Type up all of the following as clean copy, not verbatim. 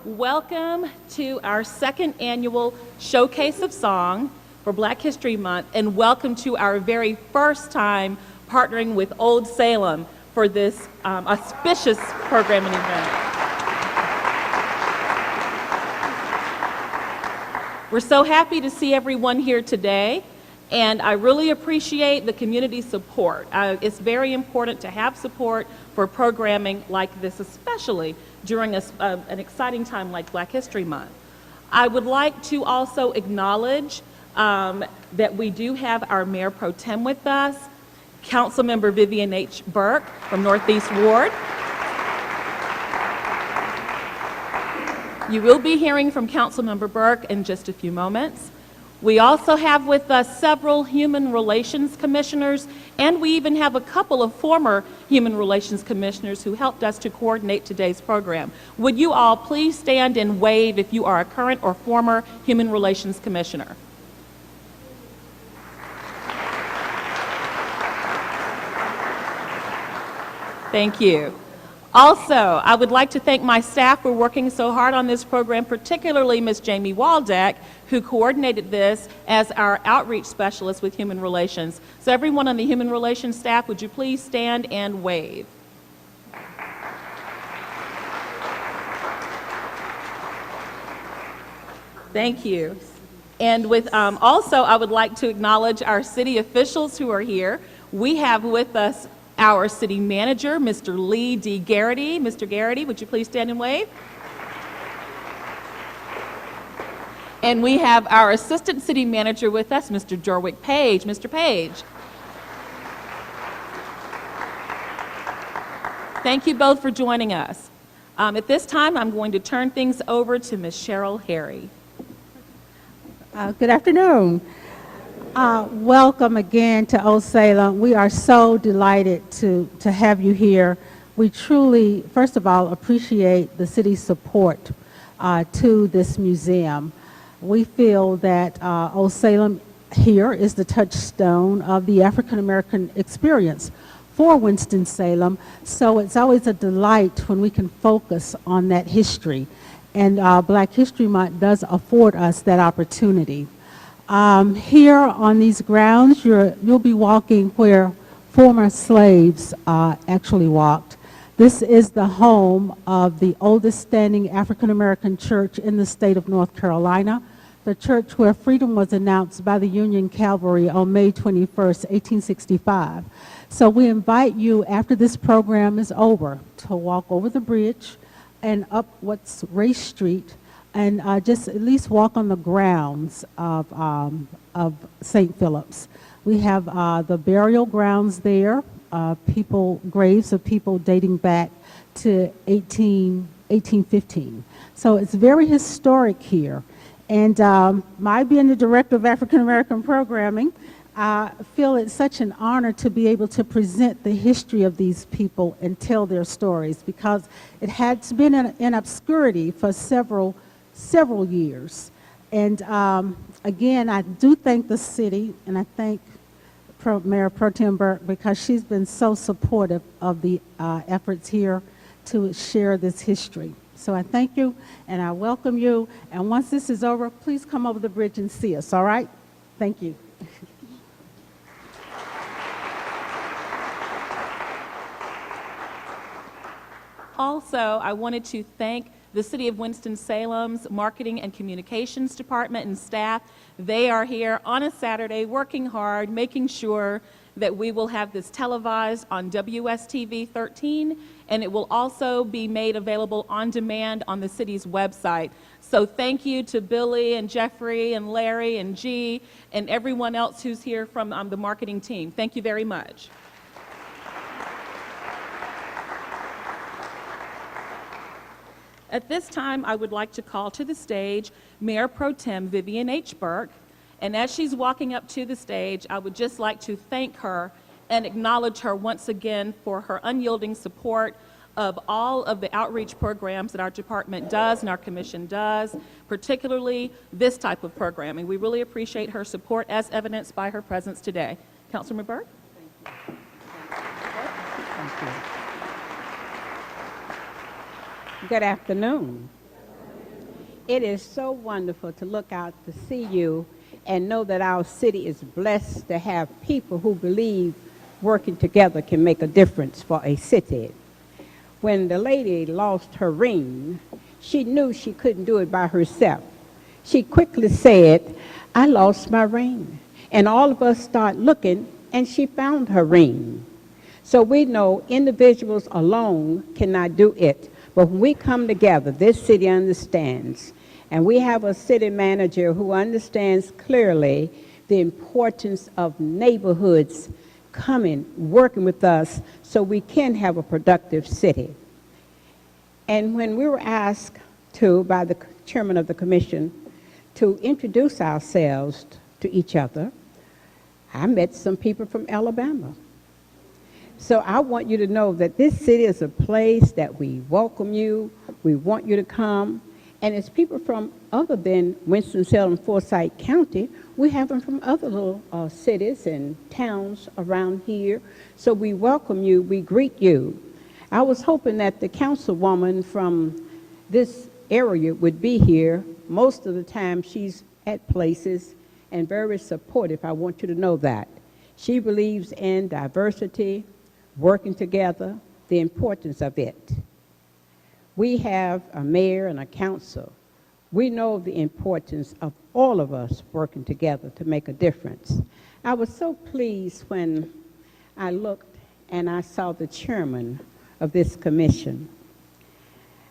Welcome to our second annual Showcase of Song for Black History Month, and welcome to our very first time partnering with Old Salem for this auspicious programming event. We're so happy to see everyone here today, and I really appreciate the community support. It's very important to have support for programming like this, especially during an exciting time like Black History Month. I would like to also acknowledge that we do have our Mayor Pro Tem with us, Councilmember Vivian H. Burke from Northeast Ward. You will be hearing from Councilmember Burke in just a few moments. We also have with us several Human Relations Commissioners, and we even have a couple of former Human Relations Commissioners who helped us to coordinate today's program. Would you all please stand and wave if you are a current or former Human Relations Commissioner? Thank you. Also, I would like to thank my staff for working so hard on this program, particularly Ms. Jamie Waldeck, who coordinated this as our outreach specialist with Human Relations. So everyone on the Human Relations staff, would you please stand and wave? Thank you. And with also, I would like to acknowledge our city officials who are here. We have with us our city manager, Mr. Lee D. Garrity. Mr. Garrity, would you please stand and wave? And we have our assistant city manager with us, Mr. Jorwick Page. Mr. Page. Thank you both for joining us. At this time, I'm going to turn things over to Ms. Cheryl Harry. Good afternoon. Welcome again to Old Salem. We are so delighted to have you here. We truly, first of all, appreciate the city's support to this museum. We feel that Old Salem here is the touchstone of the African American experience for Winston-Salem, so it's always a delight when we can focus on that history, and Black History Month does afford us that opportunity. Here on these grounds, you'll be walking where former slaves actually walked. This is the home of the oldest standing African American church in the state of North Carolina, the church where freedom was announced by the Union Cavalry on May 21st, 1865. So we invite you, after this program is over, to walk over the bridge and up what's Race Street, and just at least walk on the grounds of St. Philip's. We have the burial grounds there, graves of people dating back to 1815. So it's very historic here. And my being the director of African American programming, I feel it's such an honor to be able to present the history of these people and tell their stories, because it has been in obscurity for several years. And again, I do thank the city, and I thank Mayor Pro Tem Burke, because she's been so supportive of the efforts here to share this history. So I thank you, and I welcome you. And once this is over, please come over the bridge and see us, all right? Thank you. Also, I wanted to thank the City of Winston-Salem's Marketing and Communications Department and staff. They are here on a Saturday working hard, making sure that we will have this televised on WSTV 13, and it will also be made available on demand on the city's website. So thank you to Billy and Jeffrey and Larry and G and everyone else who's here from the marketing team. Thank you very much. At this time, I would like to call to the stage Mayor Pro Tem Vivian H. Burke. And as she's walking up to the stage, I would just like to thank her and acknowledge her once again for her unyielding support of all of the outreach programs that our department does and our commission does, particularly this type of programming. We really appreciate her support, as evidenced by her presence today. Councilman Burke? Thank you. Thank you. Good afternoon. It is so wonderful to look out to see you and know that our city is blessed to have people who believe working together can make a difference for a city. When the lady lost her ring, she knew she couldn't do it by herself. She quickly said, "I lost my ring." And all of us start looking, and she found her ring. So we know individuals alone cannot do it. But when we come together, this city understands. And we have a city manager who understands clearly the importance of neighborhoods coming, working with us so we can have a productive city. And when we were asked to, by the chairman of the commission, to introduce ourselves to each other, I met some people from Alabama. So I want you to know that this city is a place that we welcome you, we want you to come, and it's people from other than Winston-Salem, Forsyth County. We have them from other little cities and towns around here. So we welcome you, we greet you. I was hoping that the councilwoman from this area would be here. Most of the time she's at places and very supportive. I want you to know that. She believes in diversity, working together, the importance of it. We have a mayor and a council. We know the importance of all of us working together to make a difference. I was so pleased when I looked and I saw the chairman of this commission.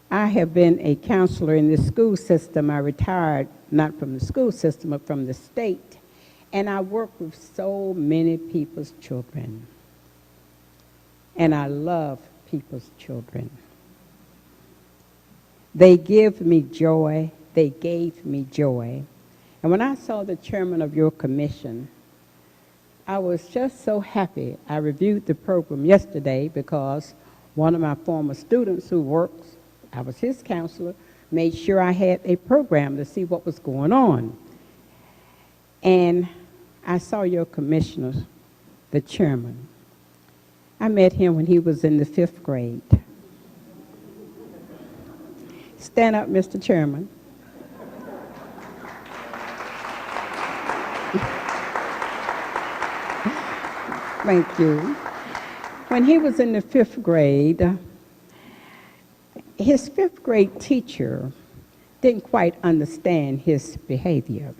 I have been a counselor in the school system. I retired not from the school system, but from the state. And I work with so many people's children. And I love people's children. They give me joy. They gave me joy. And when I saw the chairman of your commission, I was just so happy. I reviewed the program yesterday because one of my former students who works, I was his counselor, made sure I had a program to see what was going on. And I saw your commissioner, the chairman. I met him when he was in the 5th grade. Stand up, Mr. Chairman. Thank you. When he was in the 5th grade, his 5th grade teacher didn't quite understand his behavior.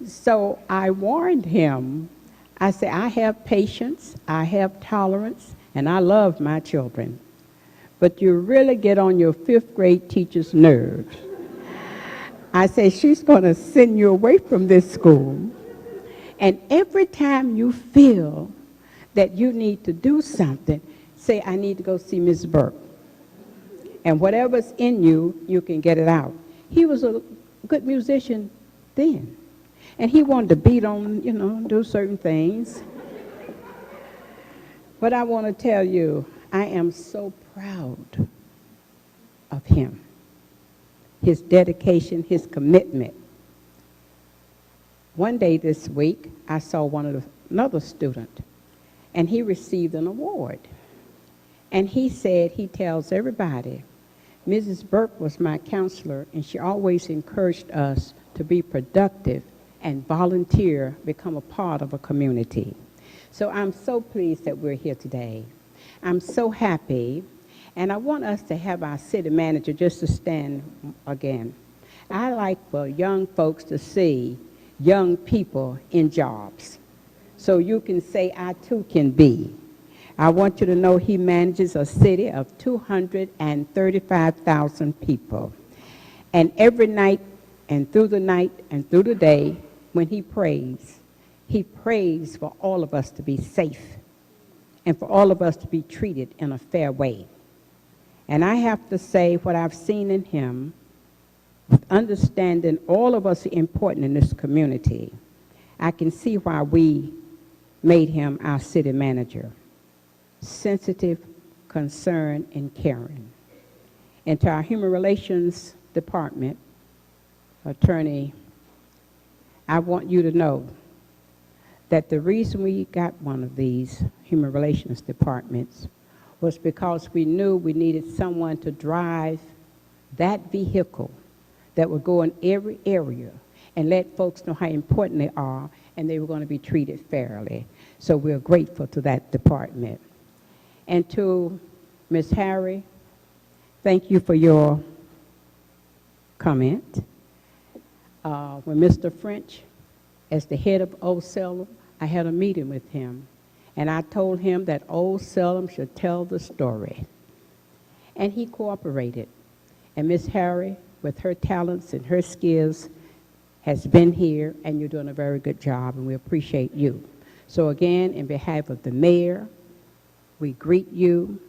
So I warned him. I said, I have patience, I have tolerance, and I love my children. But you really get on your 5th grade teacher's nerves. I said, she's going to send you away from this school. And every time you feel that you need to do something, say, I need to go see Ms. Burke. And whatever's in you, you can get it out. He was a good musician then. And he wanted to beat on, do certain things. But I want to tell you, I am so proud of him, his dedication, his commitment. One day this week, I saw another student, and he received an award. And he said, he tells everybody, Mrs. Burke was my counselor, and she always encouraged us to be productive and volunteer, become a part of a community. So I'm so pleased that we're here today. I'm so happy, and I want us to have our city manager just to stand again. I like for young folks to see young people in jobs, so you can say, I too can be. I want you to know he manages a city of 235,000 people. And every night and through the day, when he prays for all of us to be safe and for all of us to be treated in a fair way. And I have to say what I've seen in him, understanding all of us are important in this community, I can see why we made him our city manager. Sensitive, concerned, and caring. And to our Human Relations Department, Attorney, I want you to know that the reason we got one of these Human Relations Departments was because we knew we needed someone to drive that vehicle that would go in every area and let folks know how important they are, and they were going to be treated fairly. So we're grateful to that department. And to Ms. Harris, thank you for your comment. When Mr. French, as the head of Old Salem, I had a meeting with him, and I told him that Old Salem should tell the story. And he cooperated. And Ms. Harris, with her talents and her skills, has been here, and you're doing a very good job, and we appreciate you. So again, in behalf of the mayor, we greet you,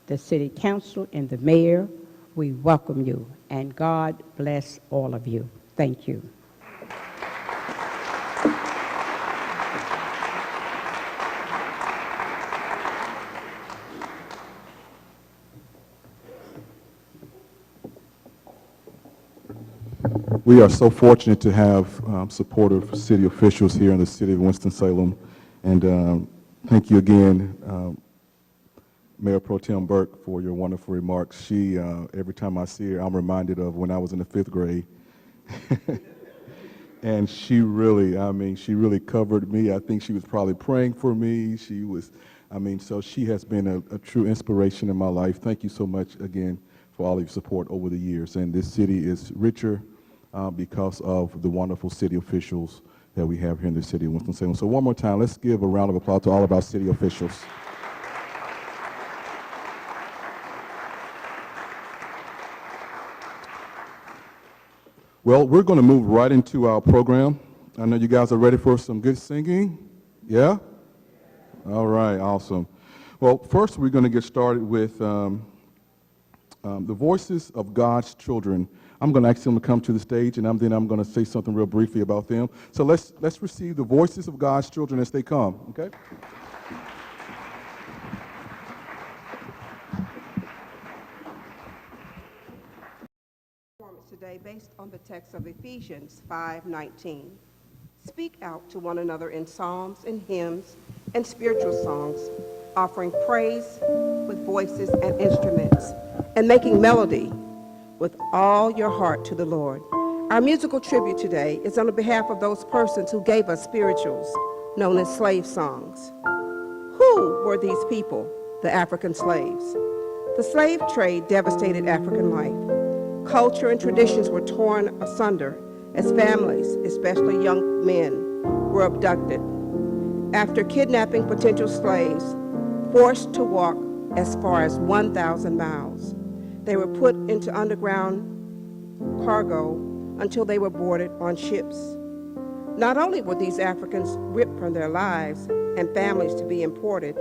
the city council, and the mayor. We welcome you, and God bless all of you. Thank you. We are so fortunate to have supportive city officials here in the city of Winston-Salem. And thank you again, Mayor Pro Tem Burke, for your wonderful remarks. She, every time I see her, I'm reminded of when I was in the 5th grade. And she really, she really covered me. I think she was probably praying for me. She was, so she has been a true inspiration in my life. Thank you so much again for all of your support over the years. And this city is richer because of the wonderful city officials that we have here in the city of Winston-Salem. So one more time, let's give a round of applause to all of our city officials. Well, we're going to move right into our program. I know you guys are ready for some good singing. Yeah? All right, awesome. Well, first we're going to get started with the voices of God's children. I'm going to ask them to come to the stage, and then I'm going to say something real briefly about them. So let's receive the voices of God's children as they come, okay? Today based on the text of Ephesians 5:19. Speak out to one another in psalms and hymns and spiritual songs, offering praise with voices and instruments, and making melody with all your heart to the Lord. Our musical tribute today is on behalf of those persons who gave us spirituals, known as slave songs. Who were these people? The African slaves. The slave trade devastated African life. Culture and traditions were torn asunder as families, especially young men, were abducted. After kidnapping potential slaves, forced to walk as far as 1,000 miles, they were put into underground cargo until they were boarded on ships. Not only were these Africans ripped from their lives and families to be imported,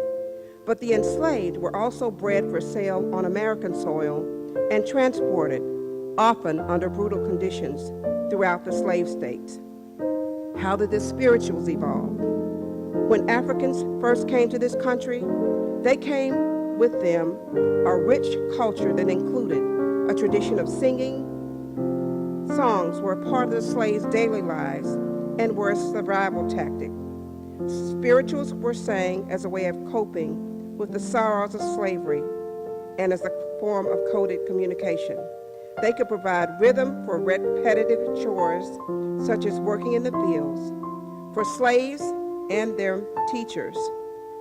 but the enslaved were also bred for sale on American soil and transported, often under brutal conditions, throughout the slave states. How did the spirituals evolve? When Africans first came to this country, they came with them a rich culture that included a tradition of singing. Songs were a part of the slaves' daily lives and were a survival tactic. Spirituals were sang as a way of coping with the sorrows of slavery and as a form of coded communication. They could provide rhythm for repetitive chores, such as working in the fields. For slaves and their teachers,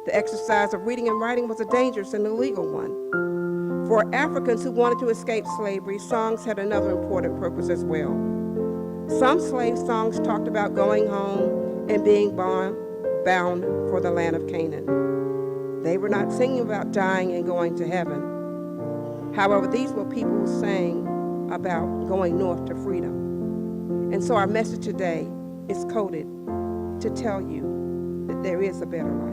the exercise of reading and writing was a dangerous and illegal one. For Africans who wanted to escape slavery, songs had another important purpose as well. Some slave songs talked about going home and being bound for the land of Canaan. They were not singing about dying and going to heaven. However, these were people who sang about going north to freedom. And so our message today is coded to tell you that there is a better life.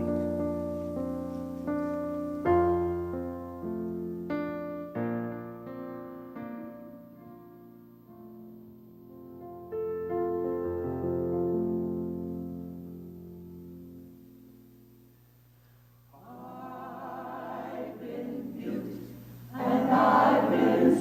I've been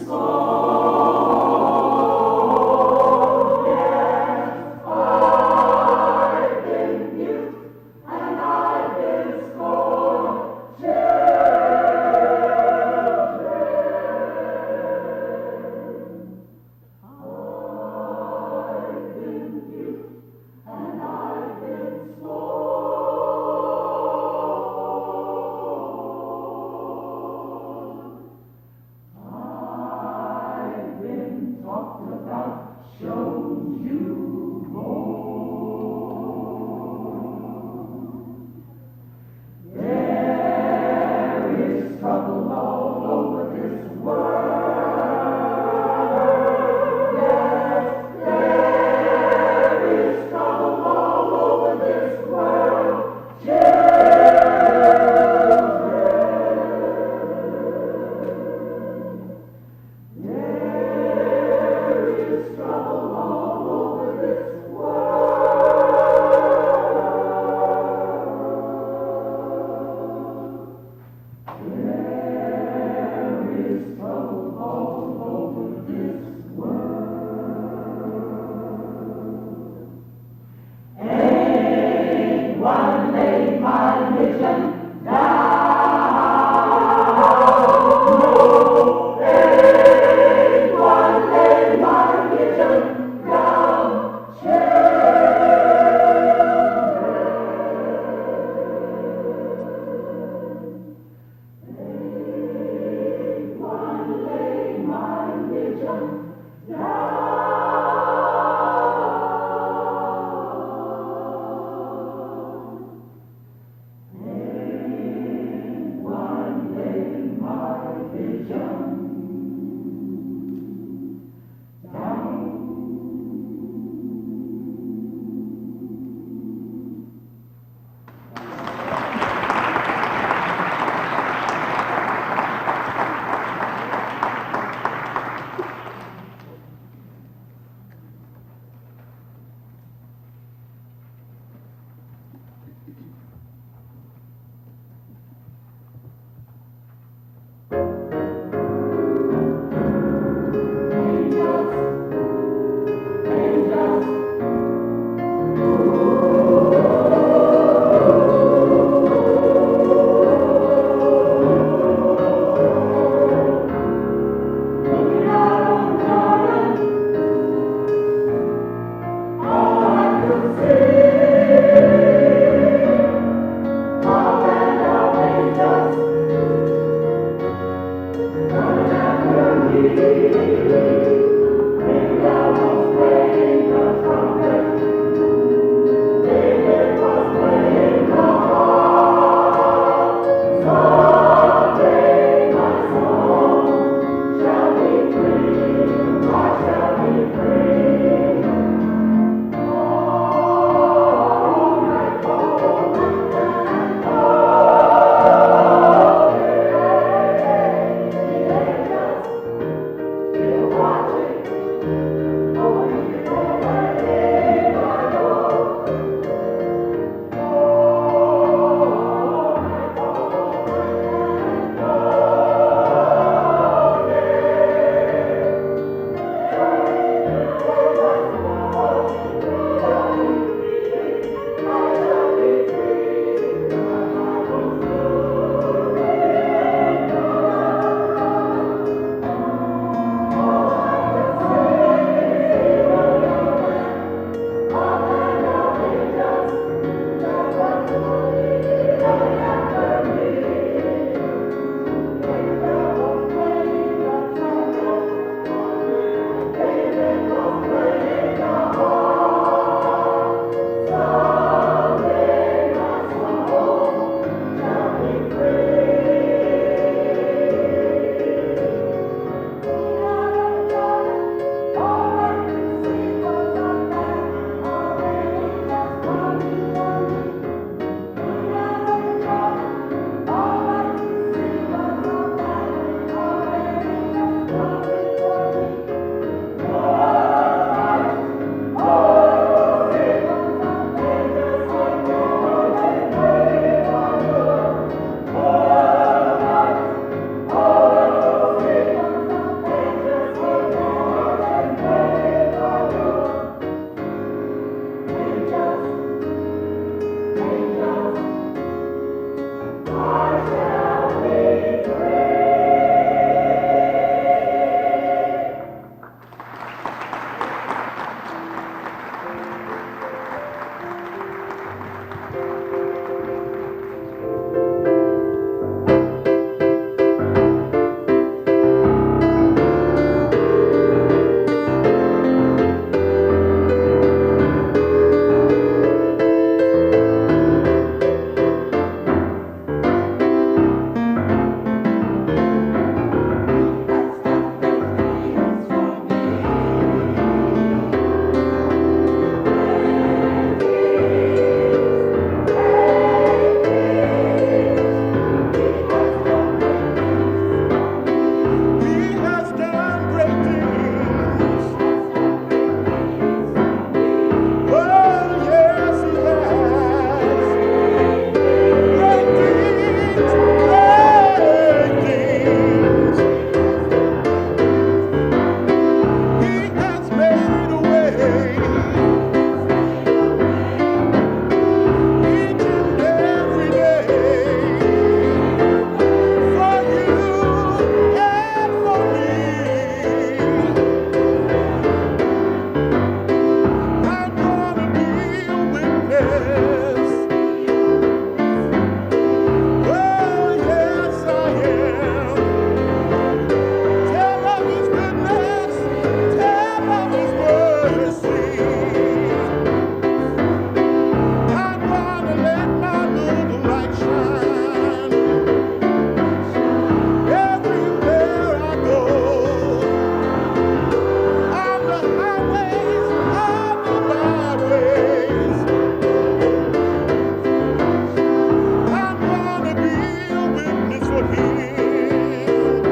for him.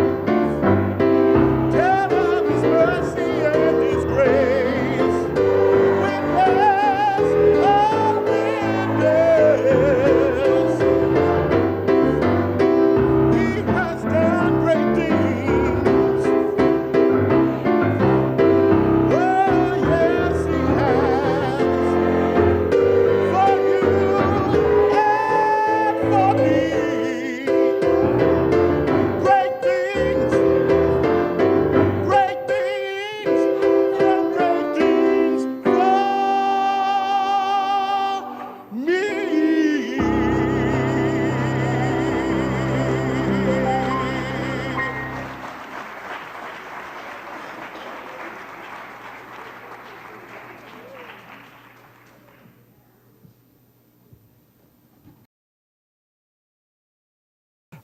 Tell of his mercy and his grace. Witness, oh witness. He has done great things. Oh yes, he has. For you and for me. Great things, great things, from great things for me.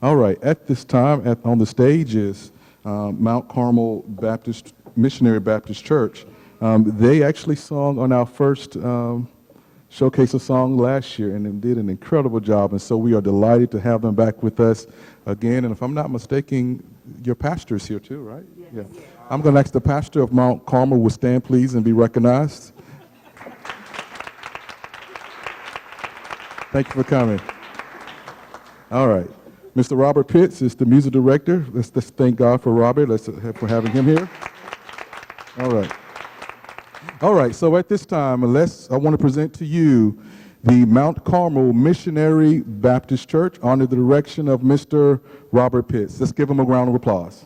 All right, at this time on the stage is Mount Carmel Baptist Missionary Baptist Church. They actually sung on our first showcase a song last year and they did an incredible job, and so we are delighted to have them back with us again. And if I'm not mistaken, your pastor is here too, right? Yes. Yeah. I'm going to ask the pastor of Mount Carmel will stand, please, and be recognized. Thank you for coming. All right. Mr. Robert Pitts is the music director. Let's thank God for Robert. For having him here. All right. All right, so at this time, I want to present to you the Mount Carmel Missionary Baptist Church under the direction of Mr. Robert Pitts. Let's give him a round of applause.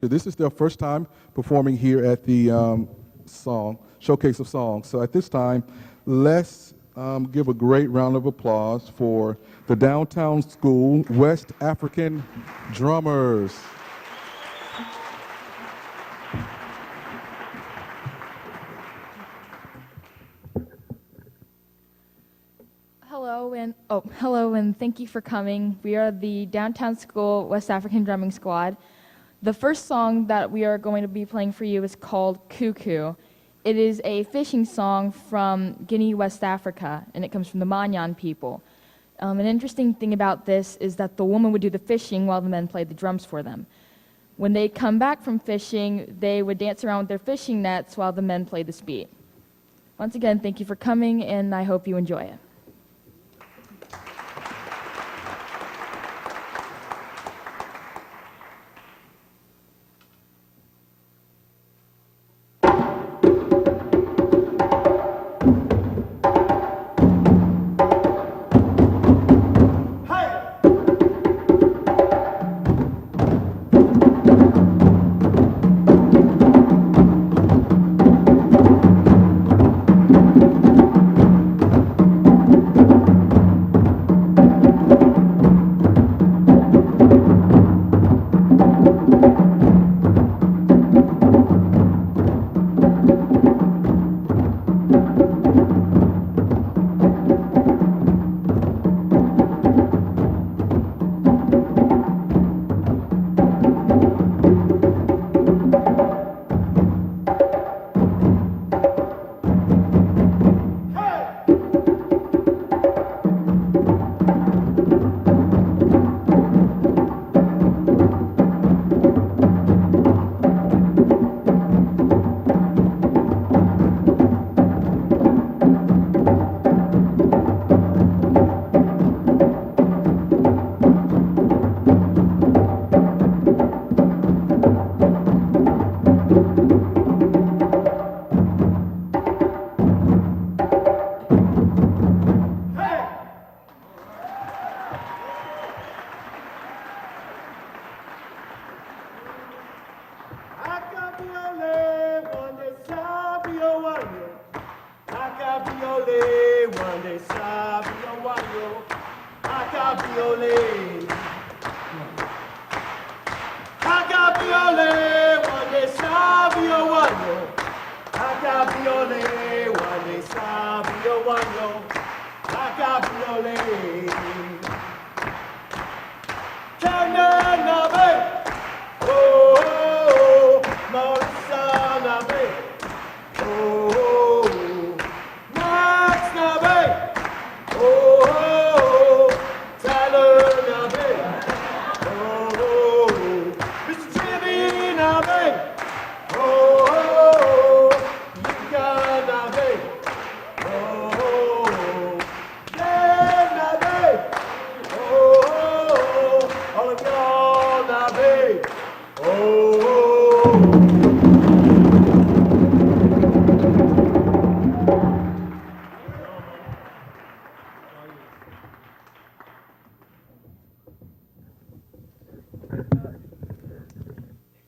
This is their first time performing here at the Showcase of Songs. So at this time, let's give a great round of applause for the Downtown School West African Drummers. Hello and thank you for coming. We are the Downtown School West African Drumming Squad. The first song that we are going to be playing for you is called Cuckoo. It is a fishing song from Guinea, West Africa, and it comes from the Manyan people. An interesting thing about this is that the woman would do the fishing while the men played the drums for them. When they come back from fishing, they would dance around with their fishing nets while the men played this beat. Once again, thank you for coming, and I hope you enjoy it.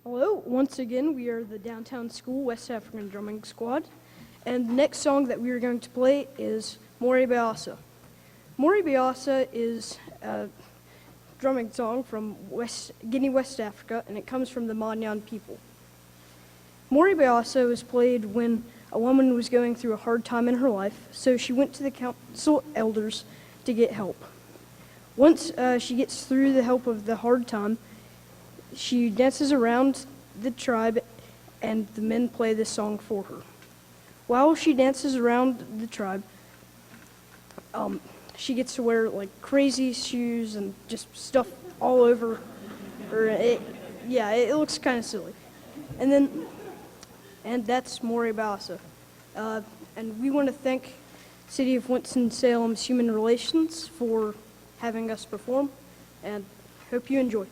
Hello, once again, we are the Downtown School West African Drumming Squad, and the next song that we are going to play is Mori Beasa. Mori Beasa is a drumming song from Guinea, West Africa, and it comes from the Manyan people. Mori Beasa was played when a woman was going through a hard time in her life, so she went to the council elders to get help. Once she gets through the help of the hard time, she dances around the tribe, and the men play this song for her. While she dances around the tribe, she gets to wear like crazy shoes and just stuff all over her. It looks kind of silly. And that's Mori Beasa. And we want to thank City of Winston-Salem's Human Relations for having us perform, and hope you enjoy.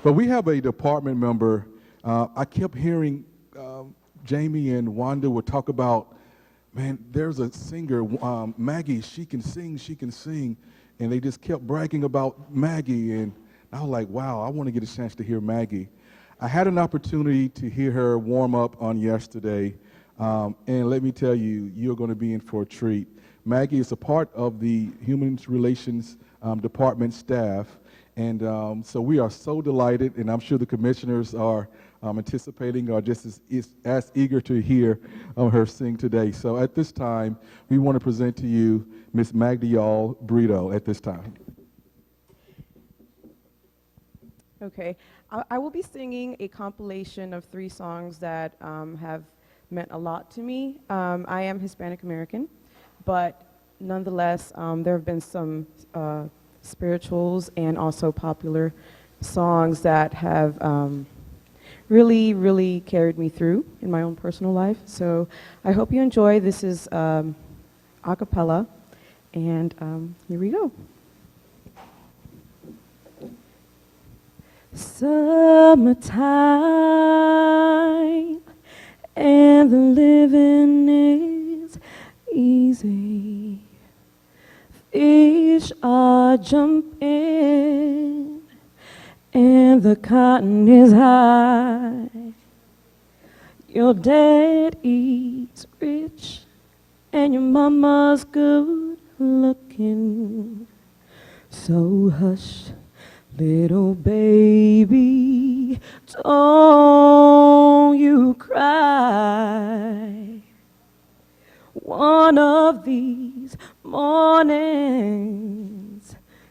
But we have a department member. I kept hearing Jamie and Wanda would talk about, man, there's a singer, Maggie, she can sing. And they just kept bragging about Maggie. And I was like, wow, I want to get a chance to hear Maggie. I had an opportunity to hear her warm up on yesterday. And let me tell you, you're going to be in for a treat. Maggie is a part of the Human Relations Department staff. And so we are so delighted, and I'm sure the commissioners are anticipating or just as eager to hear her sing today. So at this time, we want to present to you Miss Magdiel Brito at this time. Okay, I will be singing a compilation of 3 songs that have meant a lot to me. I am Hispanic American, but nonetheless, there have been some spirituals and also popular songs that have really, really carried me through in my own personal life. So I hope you enjoy. This is a cappella, and here we go. Summertime and the living is easy. Fish are jumping and the cotton is high. Your dad eats rich and your mama's good looking. So hush, little baby, don't you cry. One of these mornings,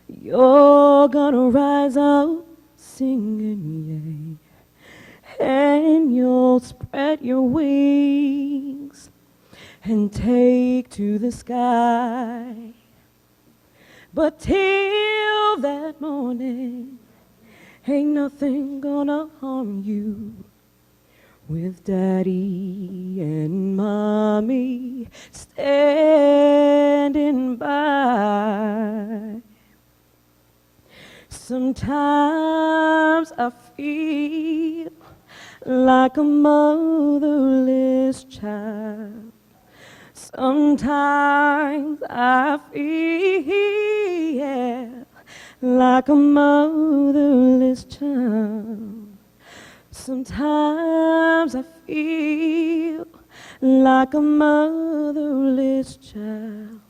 you're gonna rise up singing, yay, and you'll spread your wings and take to the sky. But till that morning, ain't nothing gonna harm you, with daddy and mommy standing by. Sometimes I feel like a motherless child. Sometimes I feel like a motherless child. Sometimes I feel like a motherless child,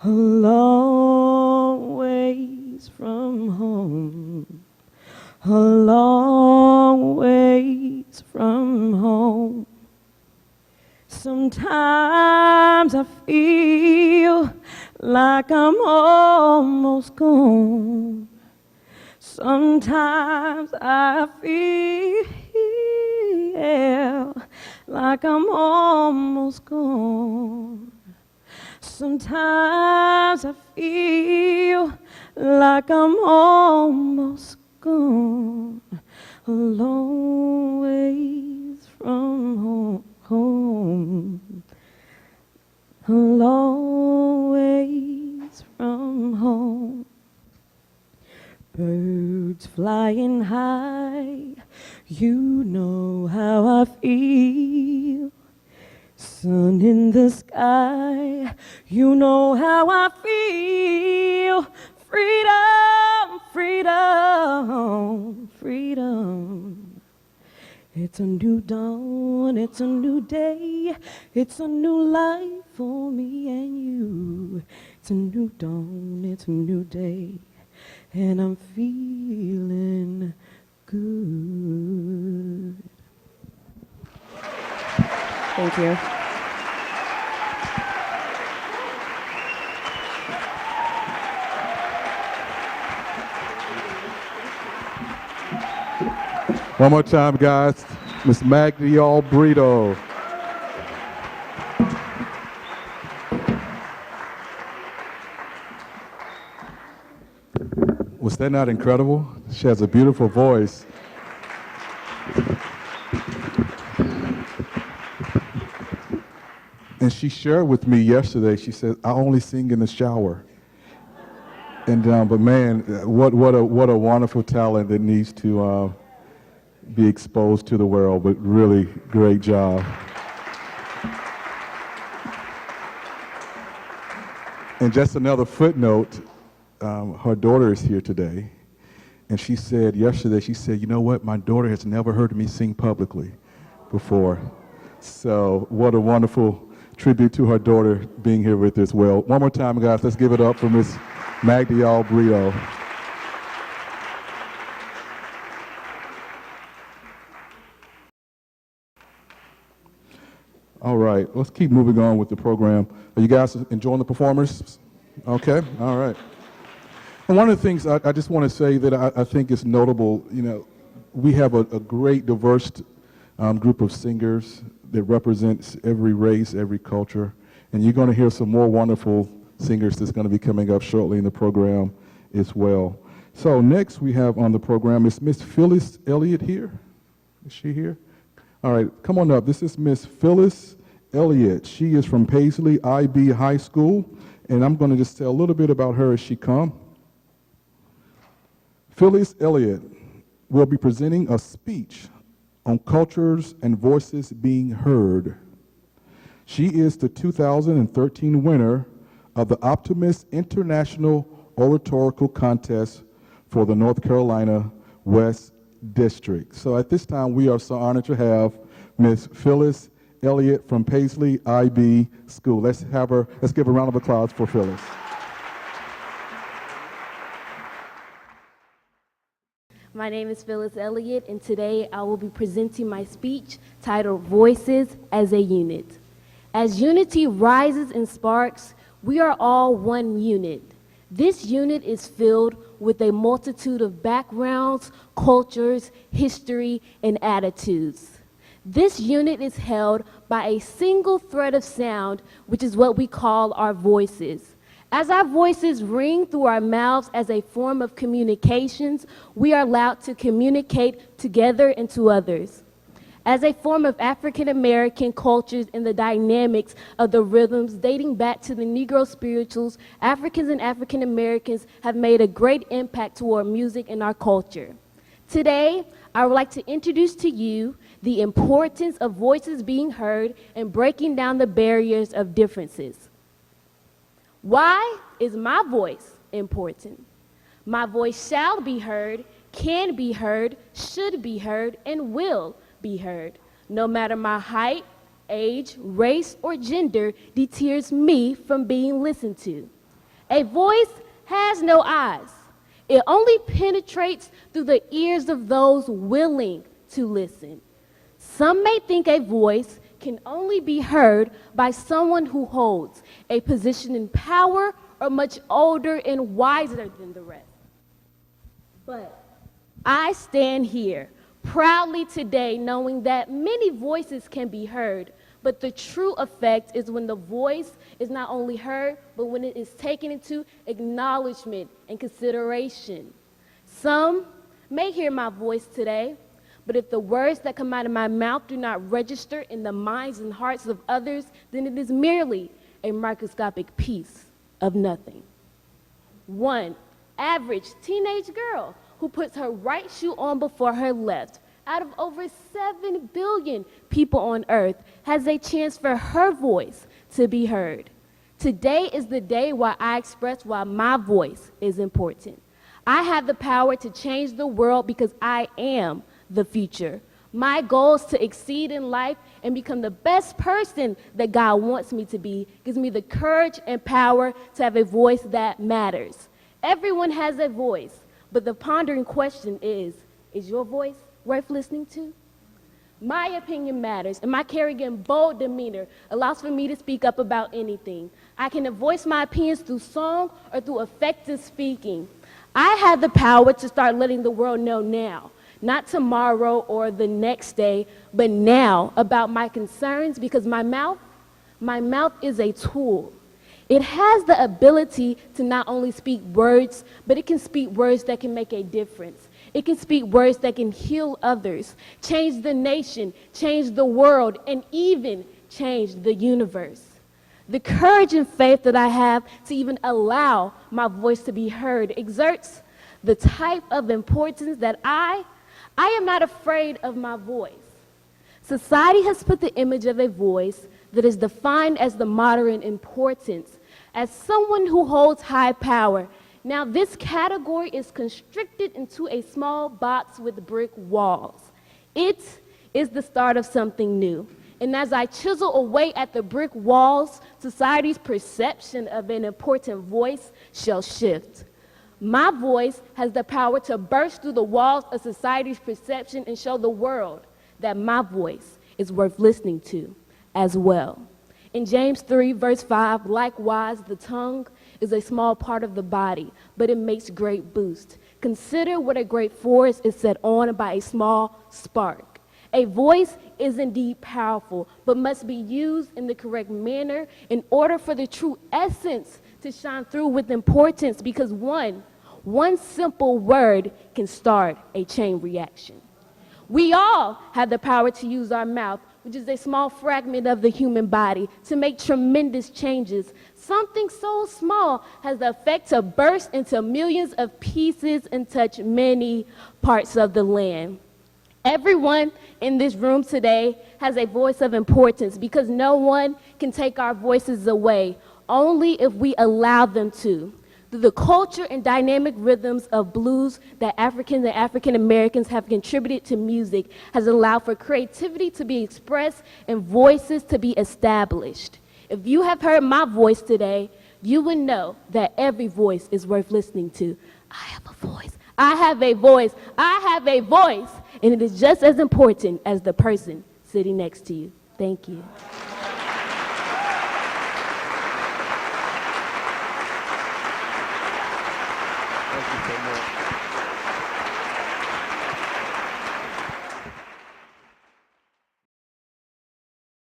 a long ways from home, a long ways from home. Sometimes I feel like I'm almost gone. Sometimes I feel like I'm almost gone. Sometimes I feel like I'm almost gone. A long ways from home. A long ways from home. Birds flying high, you know how I feel. Sun in the sky, you know how I feel. Freedom, freedom, freedom. It's a new dawn, it's a new day, it's a new life for me and you. It's a new dawn, it's a new day, and I'm feeling good. Thank you. One more time, guys. Miss Magdiel Brito. Was that not incredible? She has a beautiful voice. And she shared with me yesterday, she said, I only sing in the shower. But man, what a wonderful talent that needs to be exposed to the world. But really, great job. And just another footnote, her daughter is here today, and she said yesterday, she said, you know what, my daughter has never heard me sing publicly before. So what a wonderful tribute to her daughter being here with us. Well, one more time, guys, let's give it up for Miss Magdiel Brito. All right, let's keep moving on with the program. Are you guys enjoying the performers? Okay, all right. And one of the things I just want to say that I think is notable, you know, we have a great diverse group of singers that represents every race, every culture, and you're going to hear some more wonderful singers that's going to be coming up shortly in the program as well. So next we have on the program is Miss Phyllis Elliott here. Is she here? All right, come on up. This is Miss Phyllis Elliott. She is from Paisley IB High School, and I'm going to just tell a little bit about her as she comes. Phyllis Elliott will be presenting a speech on cultures and voices being heard. She is the 2013 winner of the Optimist International Oratorical Contest for the North Carolina West District. So at this time, we are so honored to have Miss Phyllis Elliott from Paisley IB School. Let's give a round of applause for Phyllis. My name is Phyllis Elliott, and today I will be presenting my speech titled Voices as a Unit. As unity rises and sparks, we are all one unit. This unit is filled with a multitude of backgrounds, cultures, history, and attitudes. This unit is held by a single thread of sound, which is what we call our voices. As our voices ring through our mouths as a form of communications, we are allowed to communicate together and to others. As a form of African American cultures and the dynamics of the rhythms dating back to the Negro spirituals, Africans and African Americans have made a great impact toward music and our culture. Today, I would like to introduce to you the importance of voices being heard and breaking down the barriers of differences. Why is my voice important? My voice shall be heard, can be heard, should be heard, and will be heard. No matter my height, age, race, or gender deters me from being listened to. A voice has no eyes. It only penetrates through the ears of those willing to listen. Some may think a voice can only be heard by someone who holds a position in power or much older and wiser than the rest. But I stand here proudly today knowing that many voices can be heard, but the true effect is when the voice is not only heard, but when it is taken into acknowledgement and consideration. Some may hear my voice today, but if the words that come out of my mouth do not register in the minds and hearts of others, then it is merely a microscopic piece of nothing. One average teenage girl who puts her right shoe on before her left, out of over 7 billion people on earth, has a chance for her voice to be heard. Today is the day why I express why my voice is important. I have the power to change the world because I am the future. My goal is to exceed in life and become the best person that God wants me to be, gives me the courage and power to have a voice that matters. Everyone has a voice, but the pondering question is your voice worth listening to? My opinion matters, and my carrying bold demeanor allows for me to speak up about anything. I can voice my opinions through song or through effective speaking. I have the power to start letting the world know now, not tomorrow or the next day, but now about my concerns, because my mouth is a tool. It has the ability to not only speak words, but it can speak words that can make a difference. It can speak words that can heal others, change the nation, change the world, and even change the universe. The courage and faith that I have to even allow my voice to be heard exerts the type of importance that I am not afraid of my voice. Society has put the image of a voice that is defined as the moderate importance, as someone who holds high power. Now, this category is constricted into a small box with brick walls. It is the start of something new. And as I chisel away at the brick walls, society's perception of an important voice shall shift. My voice has the power to burst through the walls of society's perception and show the world that my voice is worth listening to as well. In James 3, verse 5, likewise, the tongue is a small part of the body, but it makes great boost. Consider what a great forest is set on by a small spark. A voice is indeed powerful, but must be used in the correct manner in order for the true essence to shine through with importance, because one simple word can start a chain reaction. We all have the power to use our mouth, which is a small fragment of the human body, to make tremendous changes. Something so small has the effect to burst into millions of pieces and touch many parts of the land. Everyone in this room today has a voice of importance, because no one can take our voices away, only if we allow them to. Through the culture and dynamic rhythms of blues that Africans and African Americans have contributed to music has allowed for creativity to be expressed and voices to be established. If you have heard my voice today, you would know that every voice is worth listening to. I have a voice. I have a voice. I have a voice. And it is just as important as the person sitting next to you. Thank you.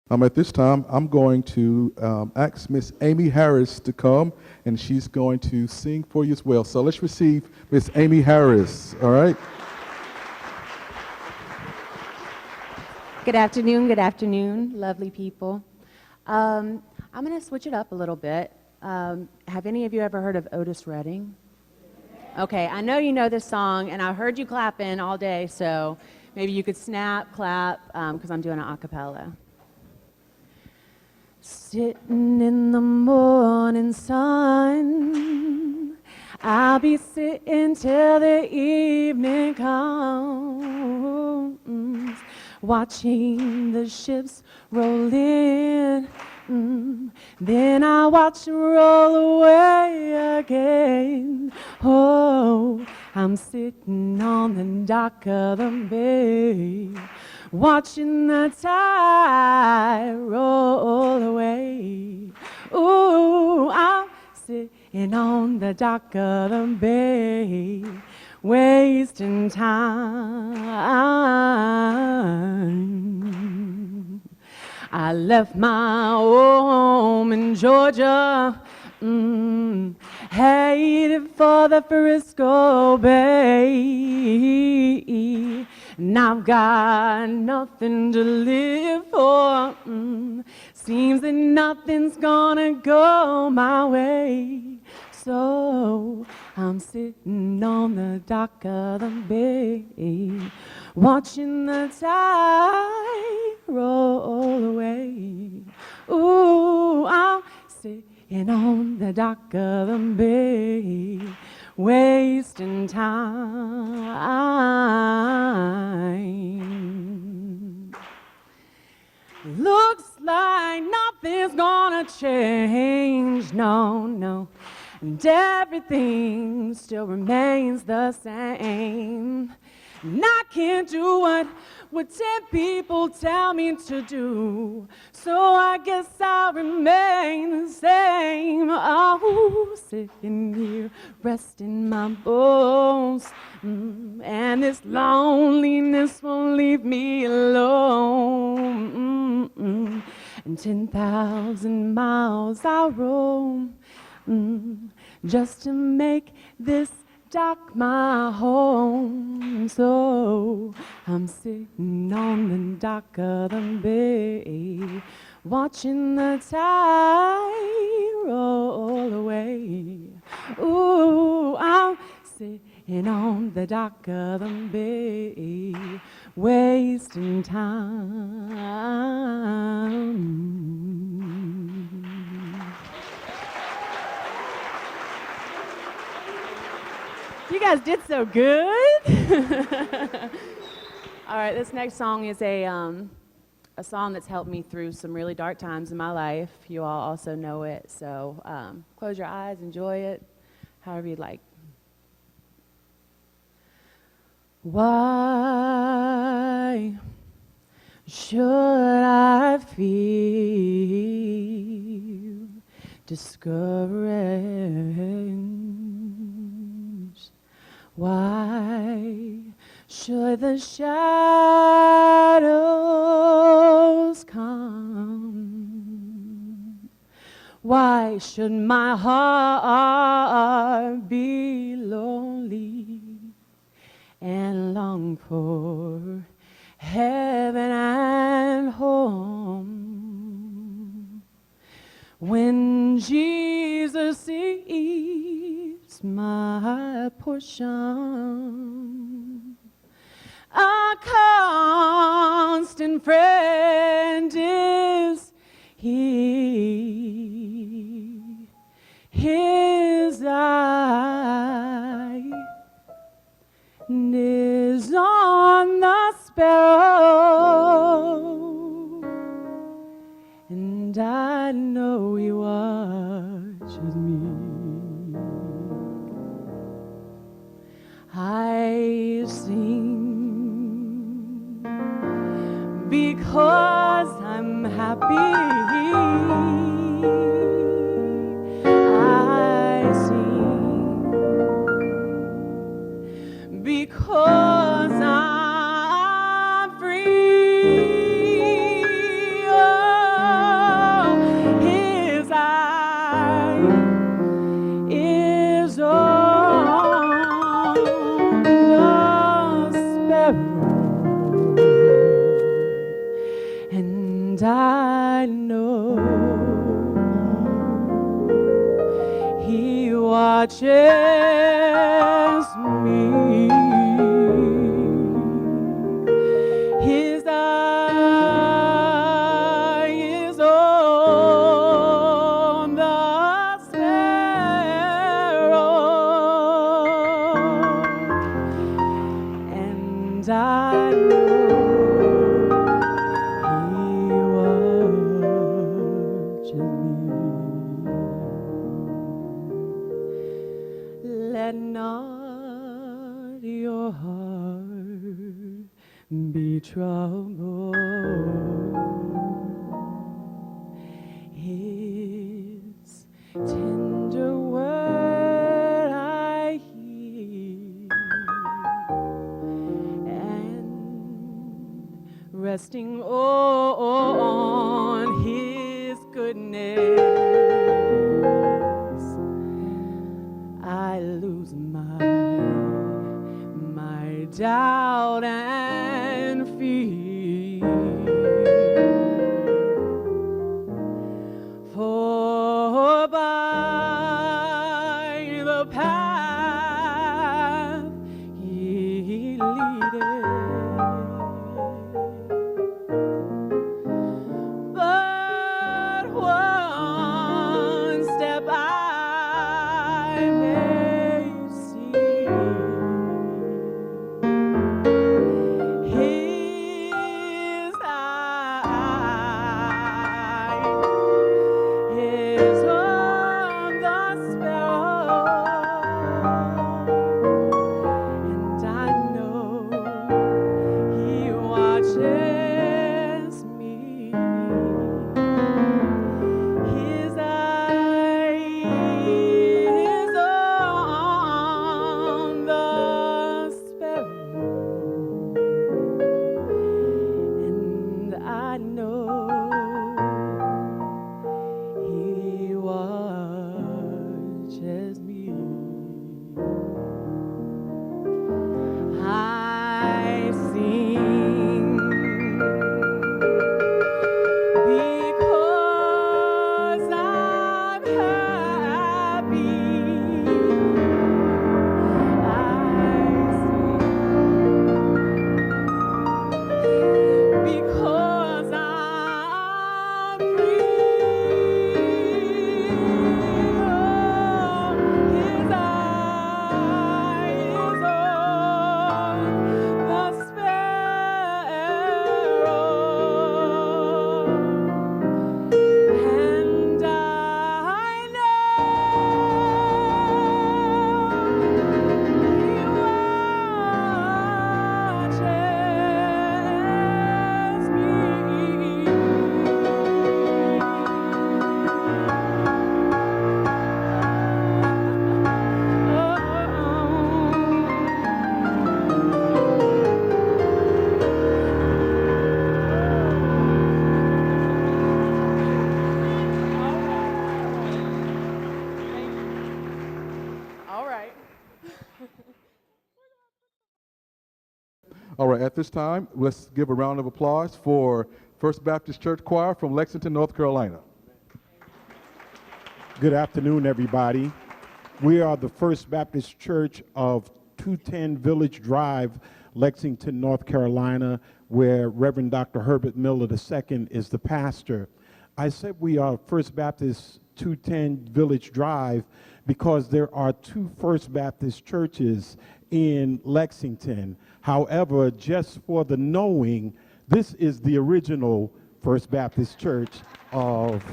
At this time, I'm going to ask Miss Amie Harris to come, and she's going to sing for you as well. So let's receive Miss Amie Harris, all right? Good afternoon, lovely people. I'm going to switch it up a little bit. Have any of you ever heard of Otis Redding? Okay, I know you know this song, and I heard you clapping all day, so maybe you could snap, clap, because I'm doing an a cappella. Sitting in the morning sun, I'll be sitting till the evening comes, watching the ships roll in. Then I watch them roll away again. Oh, I'm sitting on the dock of the bay, watching the tide roll away. Ooh, I'm sitting on the dock of the bay, wasting time. I left my home in Georgia, headed for the Frisco Bay, and I've got nothing to live for. Seems that nothing's gonna go my way, so I'm sitting on the dock of the bay, watching the tide roll away. Ooh, I'm sitting on the dock of the bay, wasting time. Looks like nothing's gonna change, no, and everything still remains the same. And I can't do what 10 people tell me to do, so I guess I'll remain the same. Oh, sitting here, resting my bones, and this loneliness won't leave me alone. And 10,000 miles I roam, just to make this dock my home. So I'm sitting on the dock of the bay, watching the tide roll away. Ooh, I'm sitting on the dock of the bay, wasting time. You guys did so good. All right, this next song is a song that's helped me through some really dark times in my life. You all also know it, so close your eyes, enjoy it, however you'd like. Why should I feel discouraged? Why should the shadows come? Why should my heart be lonely and long for heaven and home? When Jesus is my portion, a constant friend is He. His eye is on the sparrow, and I know He watches me. I sing because I'm happy. I sing because I'm free. Oh, His eye is on the sparrow, and I know He watches me. His eye is on the sparrow, and I know He watches me. Let not your heart be troubled. His tender word I hear, and resting on His goodness, I lose my doubt and fear. For by the path He leadeth, but what All right, at this time, let's give a round of applause for First Baptist Church Choir from Lexington, North Carolina. Good afternoon, everybody. We are the First Baptist Church of 210 Village Drive, Lexington, North Carolina, where Reverend Dr. Herbert Miller II is the pastor. I said we are First Baptist 210 Village Drive because there are two First Baptist churches in Lexington. However, just for the knowing, this is the original First Baptist Church of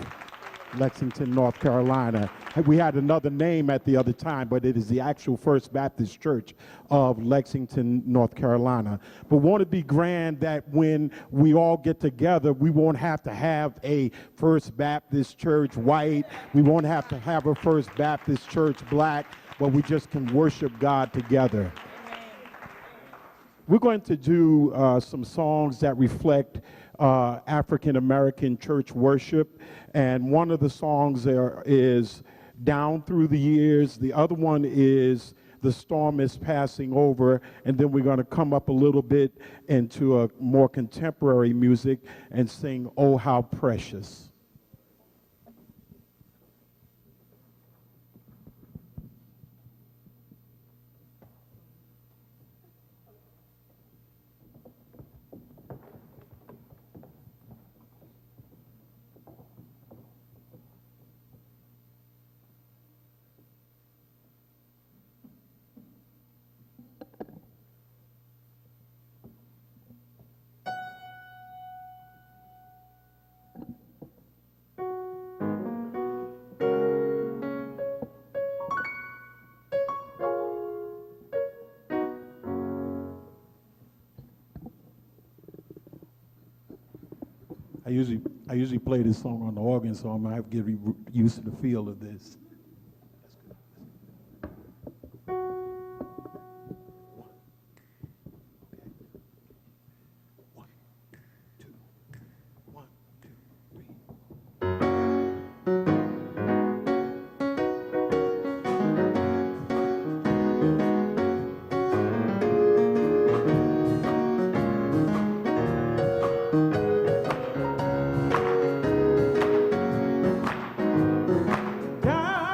Lexington, North Carolina. We had another name at the other time, but it is the actual First Baptist Church of Lexington, North Carolina. But want to be grand that when we all get together, we won't have to have a First Baptist Church white. We won't have to have a First Baptist Church black, but we just can worship God together. We're going to do some songs that reflect African American church worship, and one of the songs there is Down Through the Years. The other one is The Storm is Passing Over, and then we're going to come up a little bit into a more contemporary music and sing Oh How Precious. I usually play this song on the organ, so I'm going to have to get used to the feel of this. Down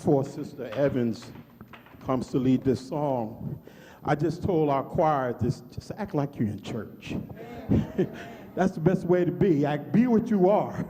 Before Sister Evans comes to lead this song, I just told our choir, just act like you're in church. That's the best way to be. Be what you are.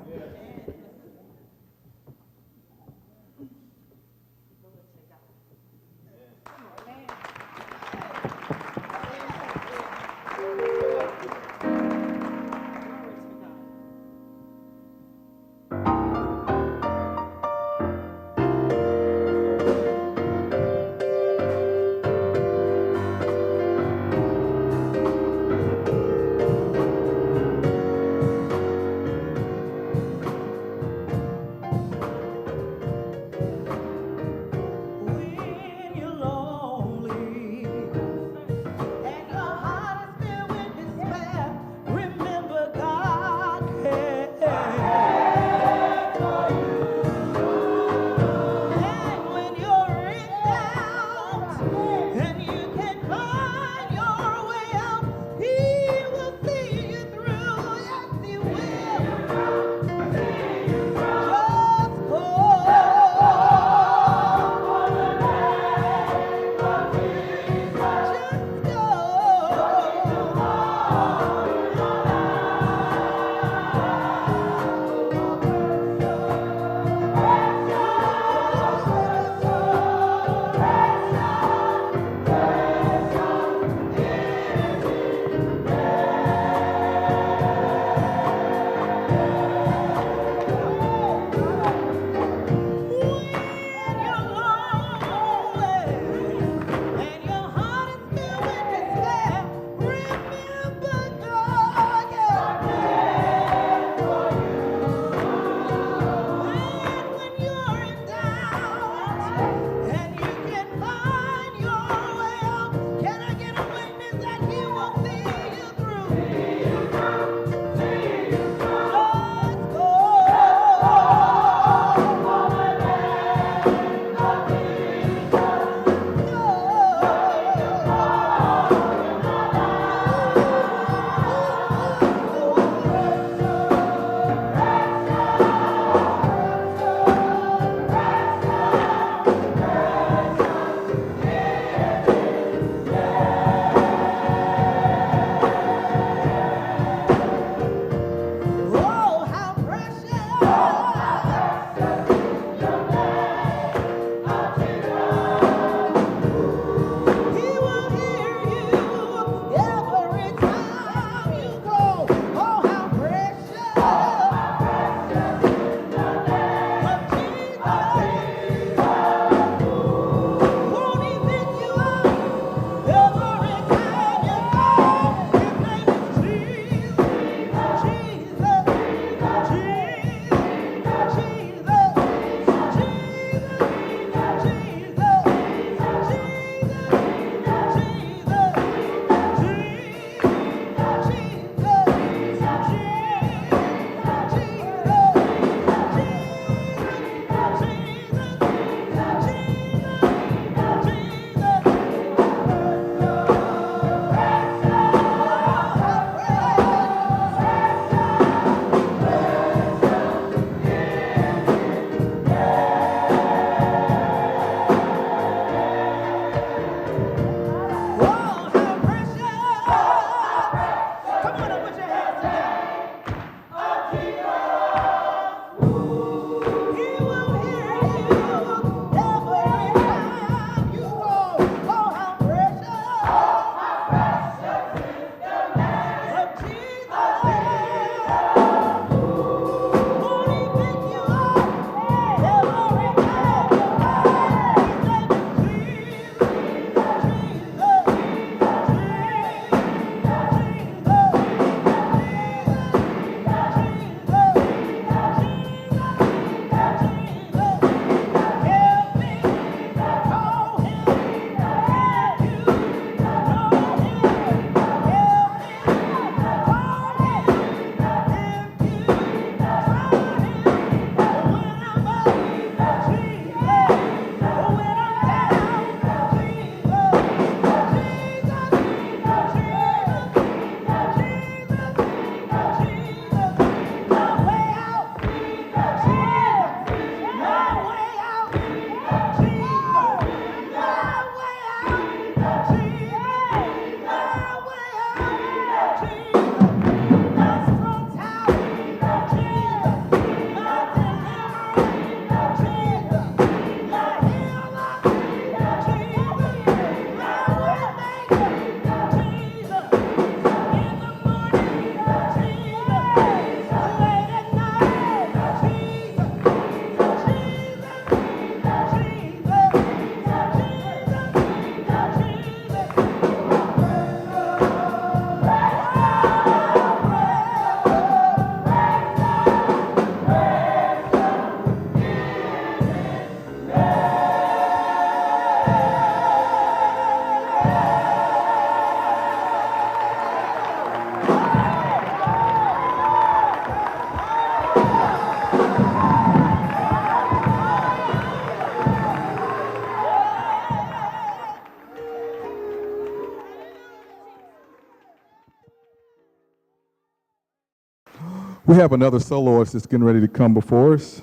We have another soloist that's getting ready to come before us.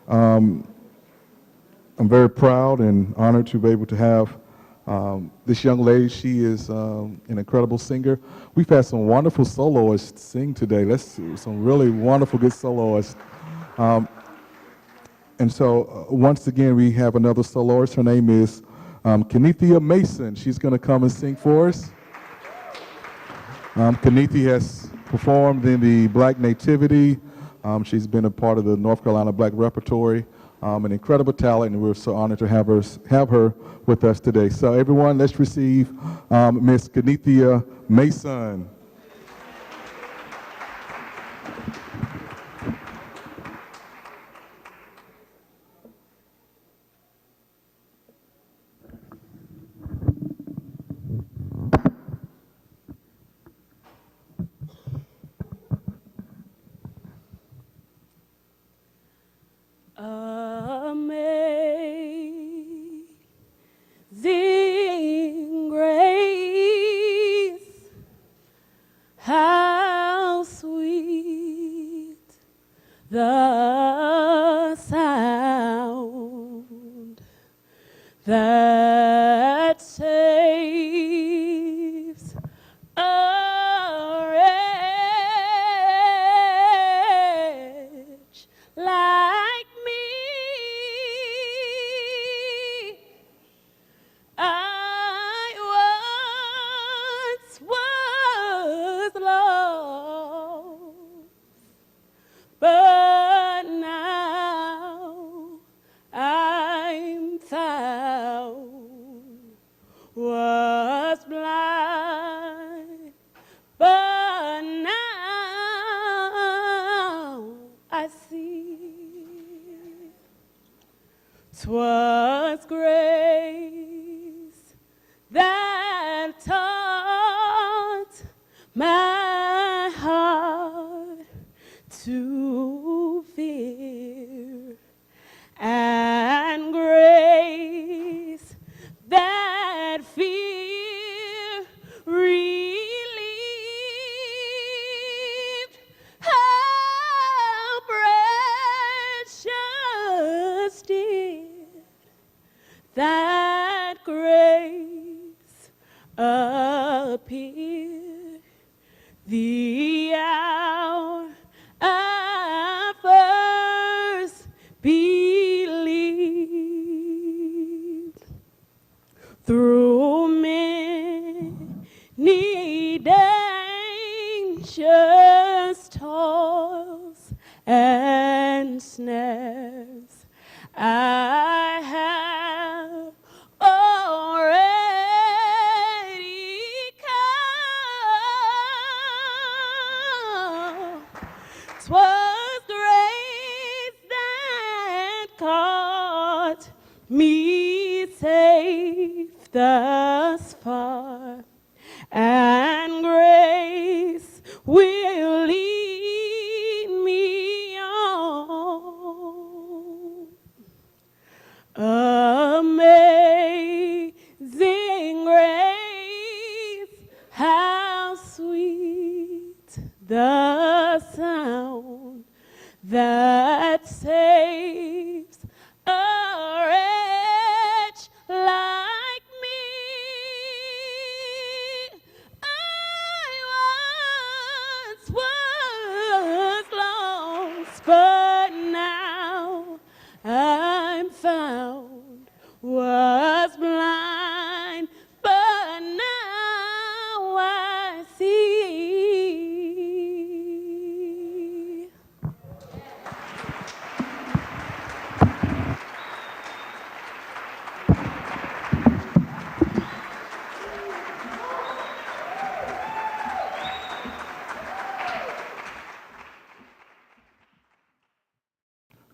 I'm very proud and honored to be able to have this young lady. She is an incredible singer. We've had some wonderful soloists sing today. Some really wonderful, good soloists. And so once again, we have another soloist. Her name is Kenethia Mason. She's going to come and sing for us. Kenethia has performed in the Black Nativity. She's been a part of the North Carolina Black Repertory. An incredible talent, and we're so honored to have her with us today. So everyone, let's receive Miss Kenethia Mason. Amazing grace, how sweet the sound that saves a wretch like me. I once was lost, but now I'm found. Was blind, but now I see. 'Twas grace that taught my heart to fear, and grace that fear relieved. How precious did that grace appear, the hour I first believed. Through many dangers, toils, and snares, I have already come. 'Twas grace that caught me safe thus far, and grace will lead me on. Amazing grace, how sweet the sound that saves a wretch like me. I once was lost, but now I'm found. Was blind, but now I see.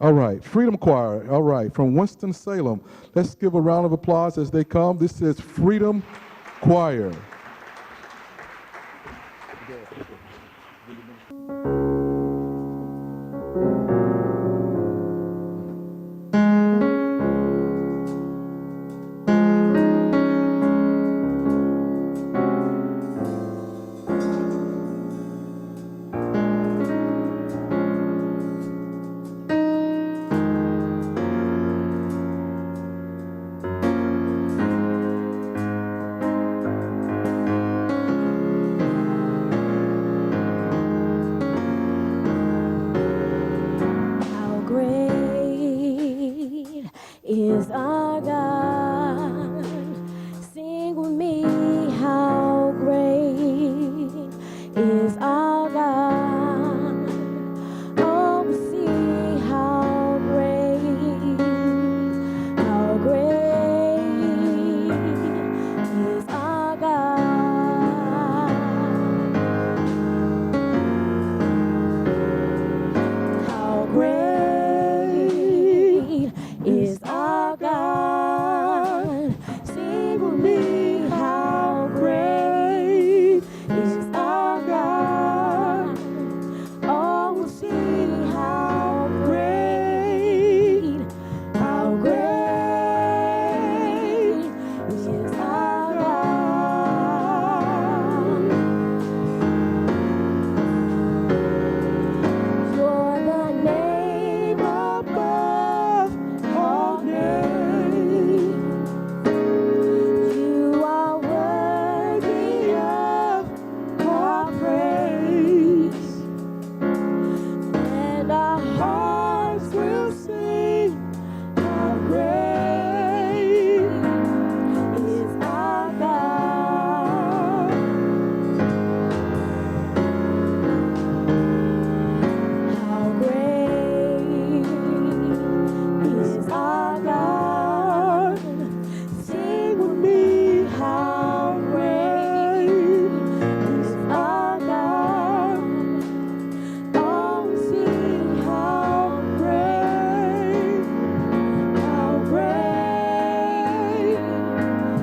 All right, Freedom Choir, all right, from Winston-Salem. Let's give a round of applause as they come. This is Freedom Choir. is our God. Sing with me, how great is our God. Oh, we see how great is our God. How great is our God. Sing with me, how great is our God. Oh, we'll see how great is our God. You're the name above all names. You are worthy of our praise, and our hearts will sing how great is our God. How great is our God. Sing with me, how great is our God. Oh, sing how great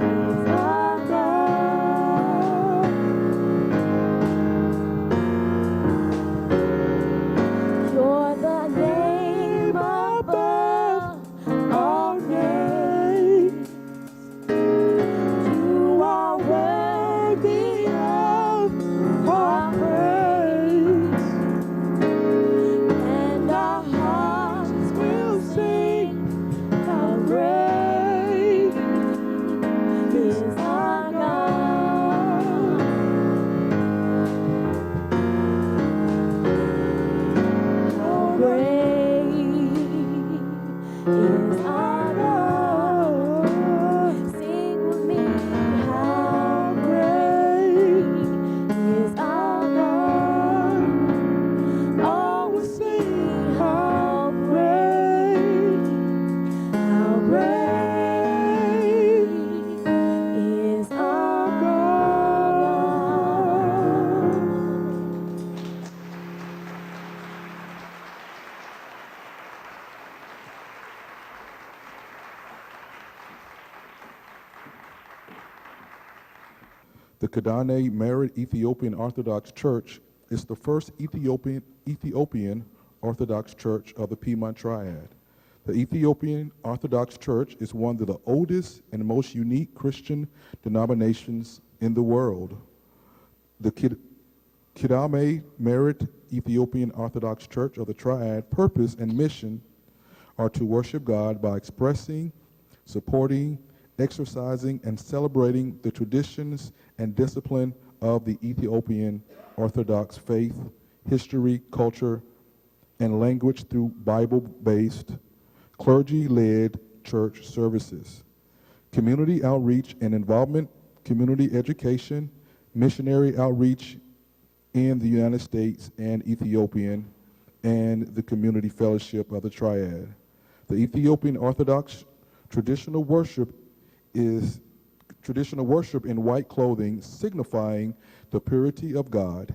is our God. You're the name above all names. You are worthy of our praise, and our hearts will sing how great is our God. How great is our God. Sing with me, how great is our God. Oh, we'll sing how great is our God. The Kidane Merit Ethiopian Orthodox Church is the first Ethiopian Orthodox Church of the Piedmont Triad. The Ethiopian Orthodox Church is one of the oldest and most unique Christian denominations in the world. The Kidane Merit Ethiopian Orthodox Church of the Triad purpose and mission are to worship God by expressing, supporting, exercising, and celebrating the traditions and discipline of the Ethiopian Orthodox faith, history, culture, and language through Bible-based, clergy-led church services, community outreach and involvement, community education, missionary outreach in the United States and Ethiopian, and the community fellowship of the Triad. The Ethiopian Orthodox traditional worship in white clothing, signifying the purity of God.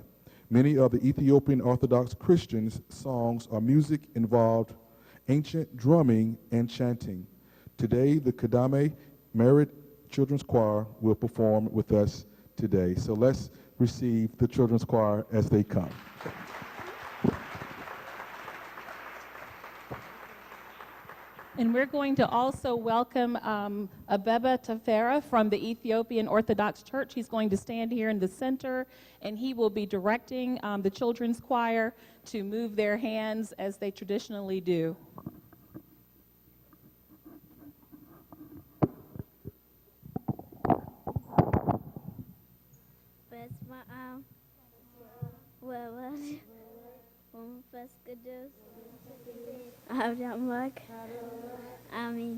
Many of the Ethiopian Orthodox Christians' songs are music involved ancient drumming and chanting. Today, the Kidane Merit Children's Choir will perform with us today. So let's receive the Children's Choir as they come. And we're going to also welcome Abeba Tafera from the Ethiopian Orthodox Church. He's going to stand here in the center, and he will be directing the children's choir to move their hands as they traditionally do. መንፈስ ቅዱስ አብ አምላክ አሜን።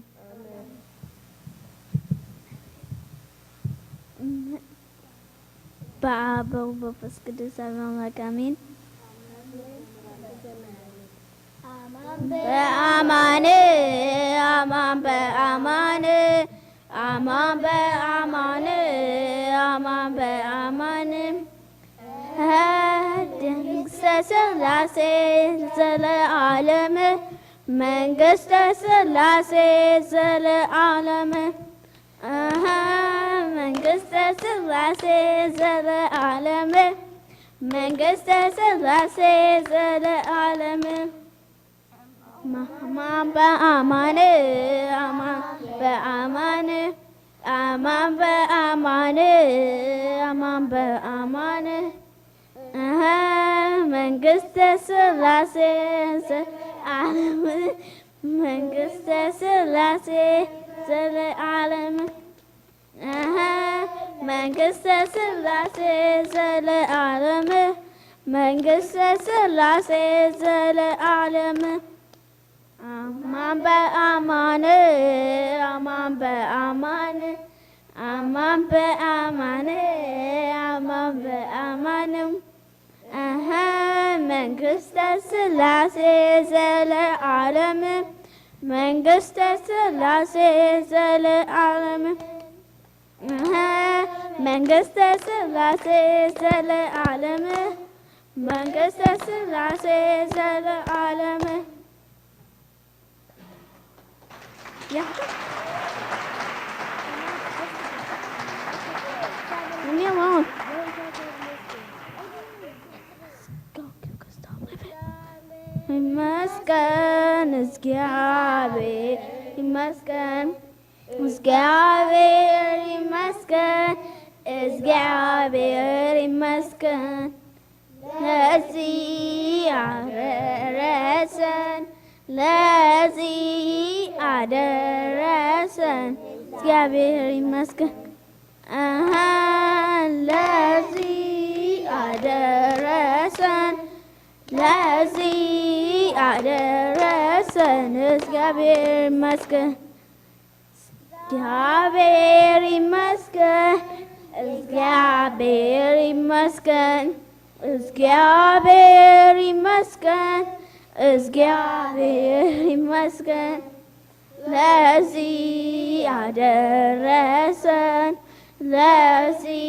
በአብ በወልድ በመንፈስ ቅዱስ አሐዱ አምላክ አሜን። በአማን አማን በአማን አማን በአማን አማን በአማን መንግሥተ ሥላሴ ዘለዓለም መንግሥተ ሥላሴ ዘለዓለም መንግሥተ ሥላሴ ዘለዓለም መንግሥተ ሥላሴ ዘለዓለም አማን በአማን አማን በአማን አማን በአማን አማን በአማን መንግሥተ ሥላሴ ዘለዓለም መንግሥተ ሥላሴ ዘለዓለም መንግሥተ ሥላሴ ዘለዓለም መንግሥተ ሥላሴ ዘለዓለም አማን በአማን አማን በአማን አማን በአማን አማን በአማን መንግሥተ ሥላሴ ዘለዓለም መንግሥተ ሥላሴ ዘለዓለም መንግሥተ ሥላሴ ዘለዓለም መንግሥተ ሥላሴ ዘለዓለም Leave me alone. ይመስገን እግዚአብሔር ይመስገን እግዚአብሔር ይመስገን እግዚአብሔር ይመስገን ለዚህ አደረሰን ለዚህ አደረሰን እግዚአብሔር ይመስገን ለዚህ አደረሰን ለዚህ አደረሰን እግዚአብሔር ይመስገን እግዚአብሔር ይመስገን እግዚአብሔር ይመስገን እግዚአብሔር ይመስገን እግዚአብሔር ይመስገን ለዚህ አደረሰን ለዚህ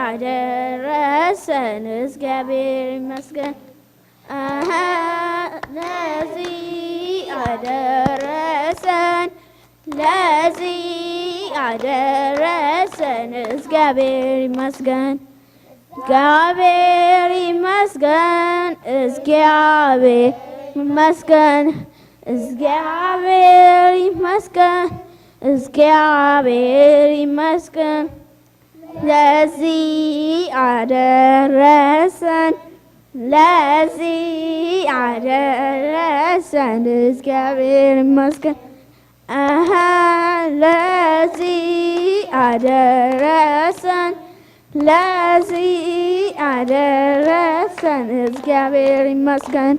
አደረሰን እግዚአብሔር ይመስገን ለዚህ አደረሰን ለዚህ አደረሰን እግዚአብሔር ይመስገን እግዚአብሔር ይመስገን እግዚአብሔር ይመስገን እግዚአብሔር ይመስገን እግዚአብሔር ይመስገን ለዚህ አደረሰን ለዚህ አደረሰን እግዚአብሔር ይመስገን ለዚህ አደረሰን ለዚህ አደረሰን እግዚአብሔር ይመስገን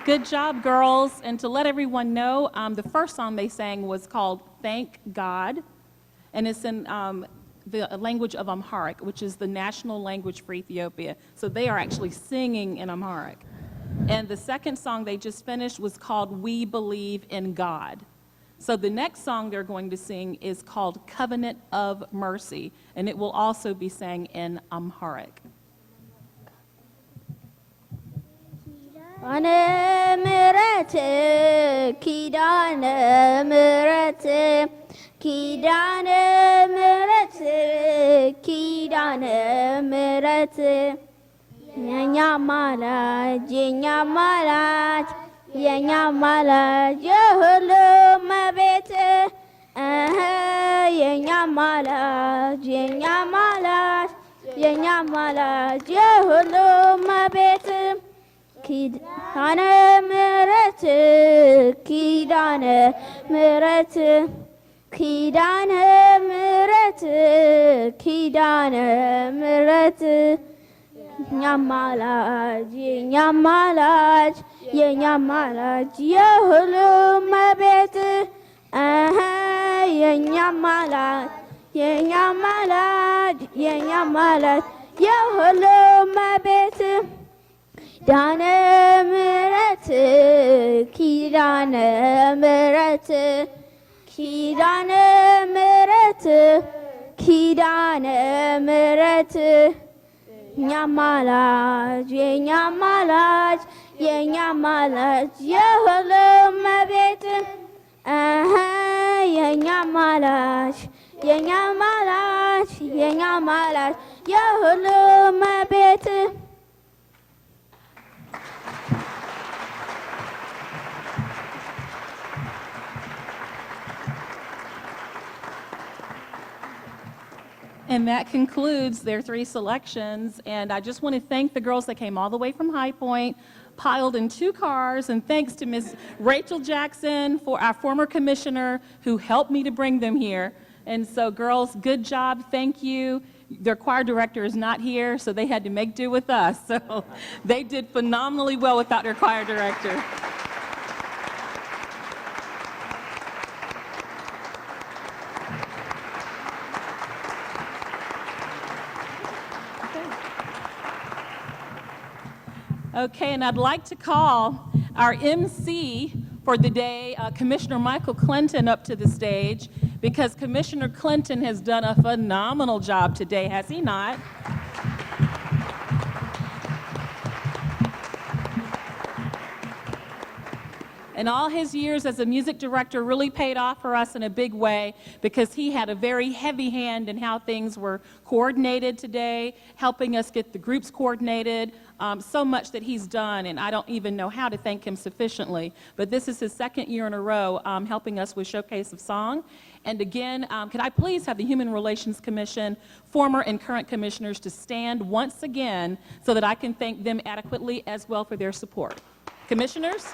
Good job, girls. And to let everyone know, the first song they sang was called Thank God, and it's in the language of Amharic, which is the national language for Ethiopia. So they are actually singing in Amharic. And the second song they just finished was called We Believe in God. So the next song they're going to sing is called Covenant of Mercy, and it will also be sang in Amharic. ኪዳነ ምሕረት ኪዳነ ምሕረት ኪዳነ ምሕረት ኪዳነ ምሕረት የኛ ማላጅ የኛ ማላጅ የኛ ማላጅ የሁሉም እመቤት የኛ ማላጅ የኛ ማላጅ የኛ ማላጅ የሁሉም እመቤት ኪዳነ ምሕረት ኪዳነ ምሕረት ኪዳነ ምሕረት ኪዳነ ምሕረት Nyamalaj, Nyamalaj, Nyamalaj, Yahulu Mabet, Nyamalaj, Nyamalaj, Nyamalaj, Yahulu Mabet. Dana Mirate, Kirana Mirate, Kirana Mirate, Kirana Mirate. Nyamalaj, Nyamalaj, Nyamalaj, Yahulu Mabet, Nyamalaj, Nyamalaj, Nyamalaj, Yahulu Mabet. And that concludes their 3 selections. And I just want to thank the girls that came all the way from High Point, piled in 2 cars, and thanks to Ms. Rachel Jackson, for our former commissioner, who helped me to bring them here. And so, girls, good job. Thank you. Their choir director is not here, so they had to make do with us. So they did phenomenally well without their choir director. Okay, and I'd like to call our MC for the day, Commissioner Michael Clinton, up to the stage, because Commissioner Clinton has done a phenomenal job today, has he not? And all his years as a music director really paid off for us in a big way, because he had a very heavy hand in how things were coordinated today, helping us get the groups coordinated, so much that he's done, and I don't even know how to thank him sufficiently. But this is his 2nd year in a row helping us with Showcase of Song. And again, could I please have the Human Relations Commission, former and current commissioners, to stand once again so that I can thank them adequately as well for their support. Commissioners?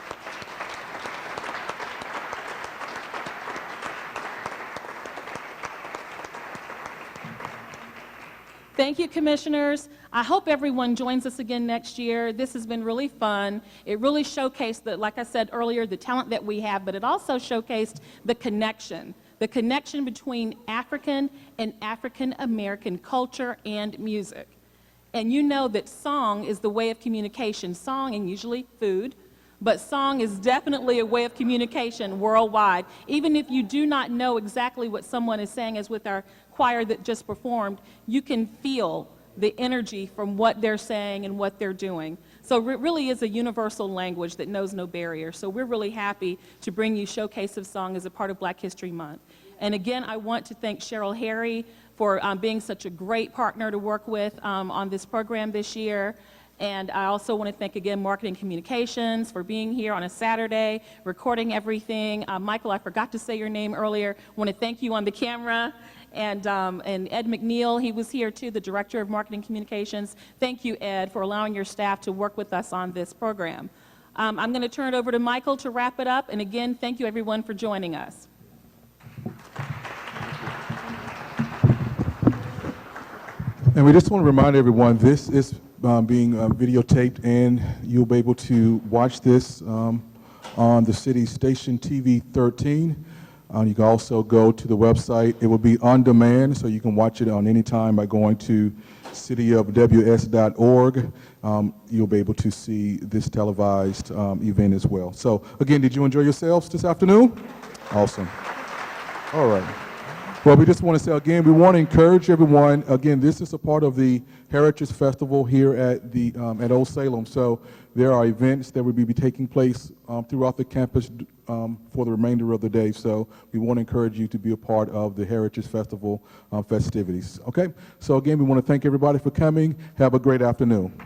Thank you, commissioners. I hope everyone joins us again next year. This has been really fun. It really showcased, like I said earlier, the talent that we have, but it also showcased the connection between African and African American culture and music. And you know that song is the way of communication. Song, and usually food, but song is definitely a way of communication worldwide. Even if you do not know exactly what someone is saying, as with our choir that just performed, you can feel the energy from what they're saying and what they're doing. So it really is a universal language that knows no barrier. So we're really happy to bring you Showcase of Song as a part of Black History Month. And again, I want to thank Cheryl Harry for being such a great partner to work with on this program this year. And I also want to thank again Marketing Communications for being here on a Saturday, recording everything. Michael, I forgot to say your name earlier. I want to thank you on the camera. And Ed McNeil, he was here too, the Director of Marketing Communications. Thank you, Ed, for allowing your staff to work with us on this program. I'm going to turn it over to Michael to wrap it up. And again, thank you everyone for joining us. And we just want to remind everyone, this is being videotaped, and you'll be able to watch this on the city's station TV 13. You can also go to the website. It will be on demand, so you can watch it on any time by going to cityofws.org. You'll be able to see this televised event as well. So again, did you enjoy yourselves this afternoon? Awesome. All right. Well, we just want to say again, we want to encourage everyone. Again, this is a part of the Heritage Festival here at the at Old Salem. So there are events that will be taking place throughout the campus for the remainder of the day. So we want to encourage you to be a part of the Heritage Festival festivities. Okay. So again, we want to thank everybody for coming. Have a great afternoon.